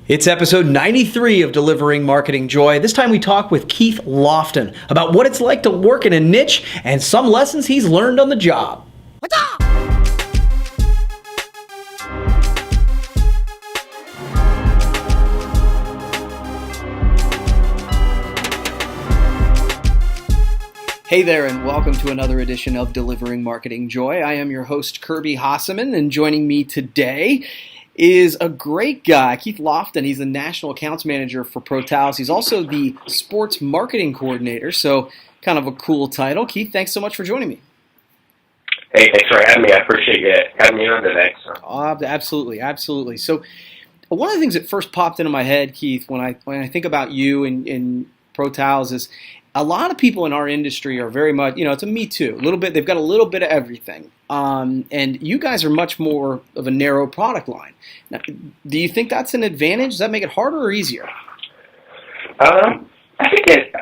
It's episode 93 of Delivering Marketing Joy. This time we talk with Keith Lofton about what it's like to work in a niche and some lessons he's learned on the job. Hey there, and welcome to another edition of Delivering Marketing Joy. I am your host, Kirby Hasseman, and joining me today is a great guy, Keith Lofton. He's the National Accounts Manager for Pro Towels. He's also the Sports Marketing Coordinator, so kind of a cool title. Keith, thanks so much for joining me. Hey, thanks for having me. I appreciate you having me on today. Absolutely. So one of the things that first popped into my head, Keith, when I think about you in Pro Towels is a lot of people in our industry are very much, it's a me too. A little bit, they've got a little bit of everything. And you guys are much more of a narrow product line. Now, do you think that's an advantage? Does that make it harder or easier? I think it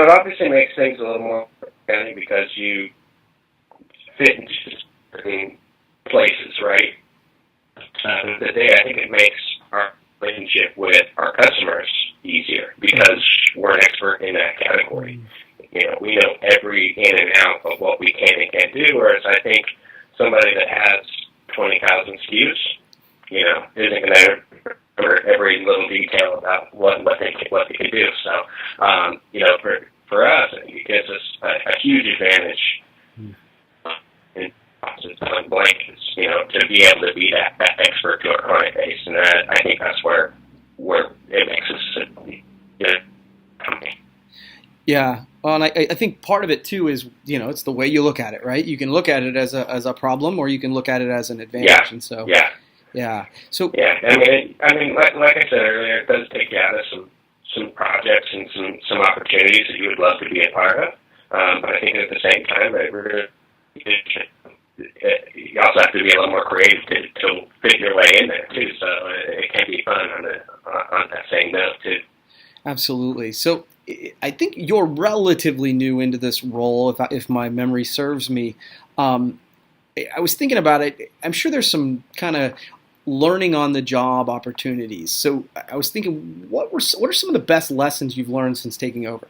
obviously makes things a little more friendly because you fit into certain places, right? Today, I think it makes our relationship with our customers easier because we're an expert in that category. We know every in and out of what we can and can't do, whereas I think somebody that has 20,000 SKUs, isn't going to remember every little detail about what they can do. So, for us, I think it gives us a huge advantage in selling blankets, to be able to be that expert to our client base, and I think that's where it makes us a company. Yeah. Well, and I think part of it too is, it's the way you look at it, right? You can look at it as a problem, or you can look at it as an advantage. Yeah. And so, yeah. So, yeah. I mean, like I said earlier, it does take you out of some projects and some opportunities that you would love to be a part of. But I think at the same time, you also have to be a little more creative to fit your way in there too. So it can be fun on that same note too. Absolutely. So I think you're relatively new into this role, if my memory serves me. I was thinking about it. I'm sure there's some kind of learning on the job opportunities. So I was thinking, what are some of the best lessons you've learned since taking over?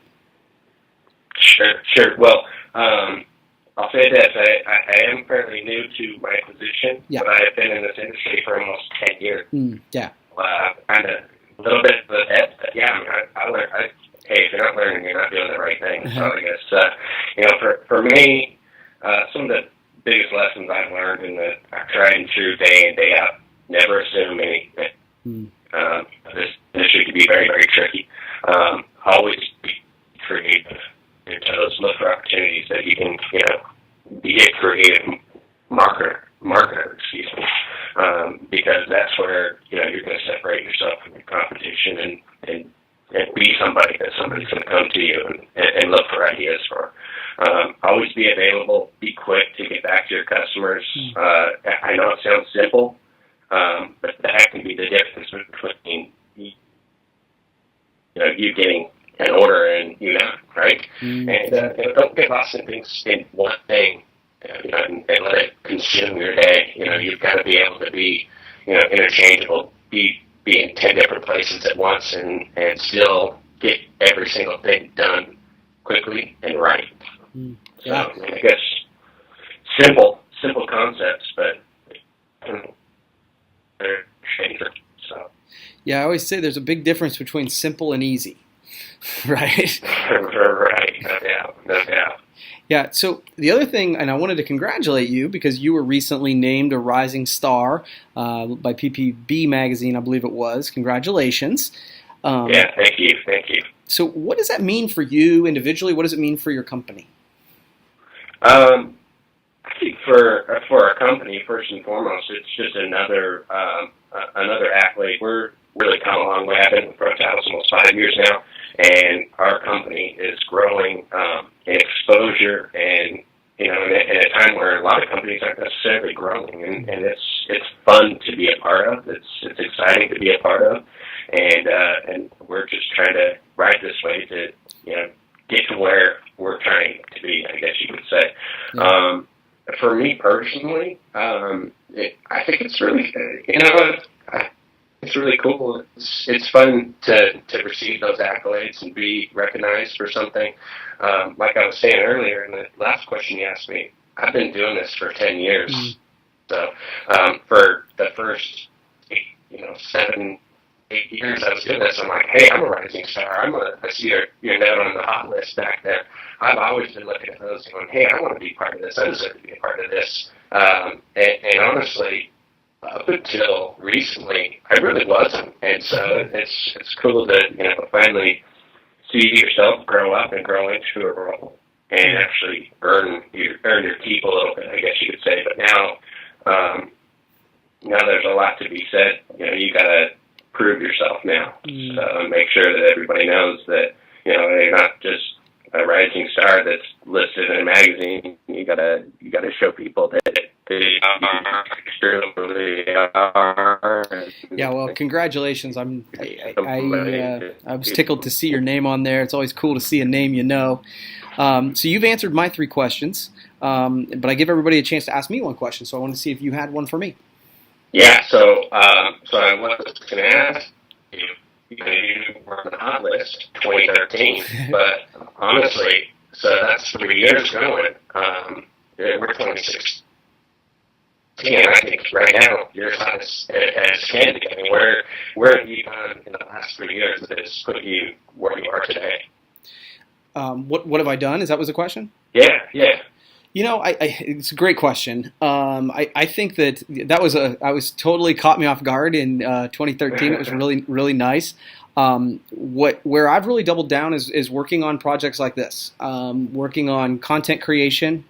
Sure. Well, I'll say this. I am fairly new to my position, but I have been in this industry for almost 10 years. Kind of a little bit of the head, but I learned. Hey, if you're not learning, you're not doing the right thing. So I guess, for me, some of the biggest lessons I've learned in the tried and true day in, day out, never assume anything. This industry can be very, very tricky. Always be creative. Look for opportunities that you can, be a creative marketer, because that's where, you're going to separate yourself from your competition and be somebody that somebody's going to come to you and look for ideas for. Always be available, be quick to get back to your customers. I know it sounds simple, but that can be the difference between, you getting an order and right? And don't get lost in things in one thing, and let it consume your day. You've got to be able to be, interchangeable, be in 10 different places at once and still get every single thing done quickly and right. Yeah. So I guess simple concepts, but they're changing. So. Yeah, I always say there's a big difference between simple and easy. Right. Right. No doubt. Yeah. So the other thing, and I wanted to congratulate you because you were recently named a Rising Star by PPB magazine, I believe it was. Congratulations. Thank you. So what does that mean for you individually? What does it mean for your company? I think for our company, first and foremost, it's just another accolade. We're really come a long way. I've been with Pro Towels almost 5 years now, and our company is growing in exposure and in a time where a lot of companies aren't necessarily growing, and it's fun to be a part of. It's exciting to be a part of, and we're just trying to ride this way to get to where we're trying to be, I guess you could say. Yeah. For me personally, I think it's really it's really cool. It's fun to receive those accolades and be recognized for something. Like I was saying earlier in the last question you asked me, I've been doing this for 10 years. Mm. So for the first 7, 8 years I was doing this, I'm like, hey, I'm a rising star. I see your note on the hot list back there. I've always been looking at those going, hey, I want to be part of this. I deserve to be a part of this. And honestly, up until recently, I really wasn't. And so it's cool to finally see yourself grow up and grow into a role and actually earn your keep a little bit, I guess you could say. But now there's a lot to be said. You got to prove yourself now. So make sure that everybody knows that you're not just a rising star that's listed in a magazine. You gotta show people that they are. Yeah, well, congratulations. I was tickled to see your name on there. It's always cool to see a name you know. So you've answered my 3 questions, but I give everybody a chance to ask me one question. So I want to see if you had one for me. Yeah. So I was going to ask you. You were on the hot list 2013, but honestly, so that's 3 years going. We're 2016. I think right now you're as hot as can be. I mean, where have you gone in the last 3 years that has put you where you are today? What have I done? Is that was the question? Yeah. It's a great question. I think that was totally caught me off guard in 2013. It was really, really nice. Where I've really doubled down is working on projects like this, working on content creation,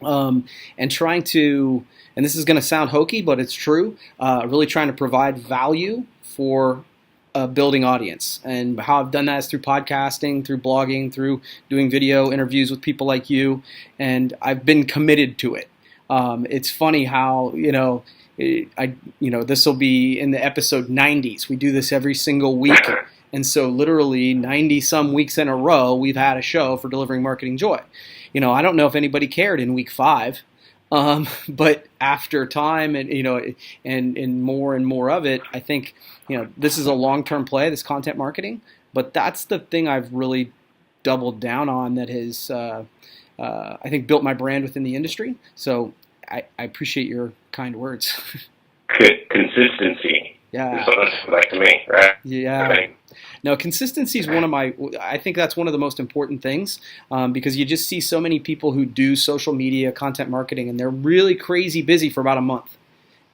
and trying to, and this is going to sound hokey, but it's true, really trying to provide value for a building audience. And how I've done that is through podcasting, through blogging, through doing video interviews with people like you, and I've been committed to it. It's funny how, this will be in the episode 90s. We do this every single week, and so literally 90 some weeks in a row, we've had a show for Delivering Marketing Joy. I don't know if anybody cared in week 5, but after time and more of it, I think this is a long-term play, this content marketing. But that's the thing I've really doubled down on that has I think built my brand within the industry. So I appreciate your kind words. Consistency. Yeah. Is what it's like to me, right? Yeah. Okay. No, consistency is I think that's one of the most important things, because you just see so many people who do social media content marketing and they're really crazy busy for about a month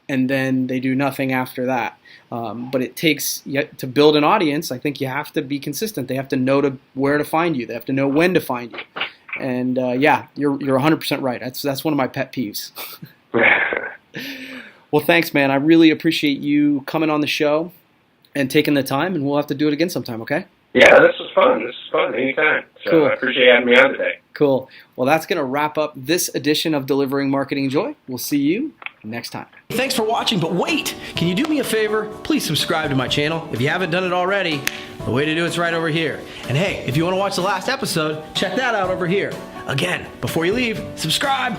and then they do nothing after that. But it takes, to build an audience, I think you have to be consistent. They have to know where to find you. They have to know when to find you. And you're 100% right. That's one of my pet peeves. Well, thanks, man. I really appreciate you coming on the show and taking the time, and we'll have to do it again sometime, okay? Yeah, this was fun. Anytime. So cool. I appreciate having me on today. Cool. Well, that's going to wrap up this edition of Delivering Marketing Joy. We'll see you next time. Thanks for watching, but wait! Can you do me a favor? Please subscribe to my channel. If you haven't done it already, the way to do it's right over here. And hey, if you want to watch the last episode, check that out over here. Again, before you leave, subscribe!